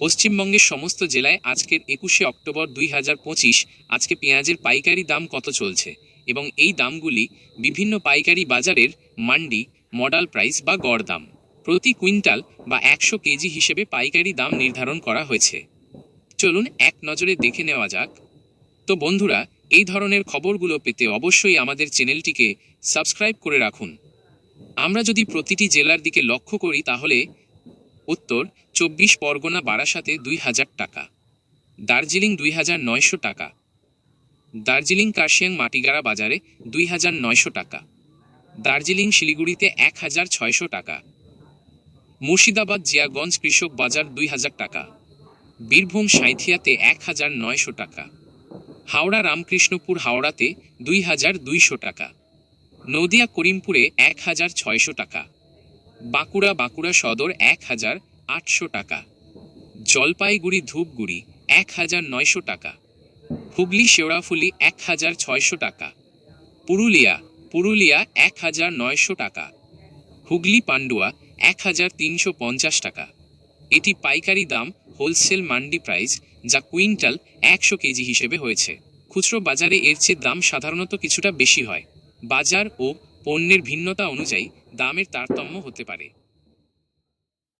পশ্চিমবঙ্গের সমস্ত জেলায় আজকের 21শে অক্টোবর 2025 আজকে পেঁয়াজের পাইকারি দাম কত চলছে এবং এই দামগুলি বিভিন্ন পাইকারি বাজারের মান্ডি মডেল প্রাইস বা গড় দাম প্রতি কুইন্টাল বা 100 কেজি হিসেবে পাইকারি দাম নির্ধারণ করা হয়েছে। চলুন এক নজরে দেখে নেওয়া যাক। তো বন্ধুরা, এই ধরনের খবরগুলো পেতে অবশ্যই আমাদের চ্যানেলটিকে সাবস্ক্রাইব করে রাখুন। আমরা যদি প্রতিটি জেলার দিকে লক্ষ্য করি তাহলে উত্তর 24 পরগনা বারাসাতে 2000 টাকা, দার্জিলিং 2900 টাকা, দার্জিলিং কার্শিয়াং মাটিগাড়া বাজারে 2900 টাকা, দার্জিলিং শিলিগুড়িতে 1600 টাকা, মুর্শিদাবাদ জিয়াগঞ্জ কৃষক বাজার 2000 টাকা, বীরভূম সাঁইথিয়াতে 1900 টাকা, হাওড়া রামকৃষ্ণপুর হাওড়াতে 2200 টাকা, নদিয়া করিমপুরে 1600 টাকা, বাঁকুড়া সদর 1800 টাকা, জলপাইগুড়ি ধূপগুড়ি 1900 টাকা, হুগলি শেওড়াফুলি 1600 টাকা, পুরুলিয়া 1900 টাকা, হুগলি পান্ডুয়া 1350 টাকা। এটি পাইকারি দাম, হোলসেল মান্ডি প্রাইস, যা কুইন্টাল 100 কেজি হিসেবে হয়েছে। খুচরো বাজারে এর চেয়ে দাম সাধারণত কিছুটা বেশি হয়। বাজার ও পণ্যের ভিন্নতা অনুযায়ী দামের তারতম্য হতে পারে।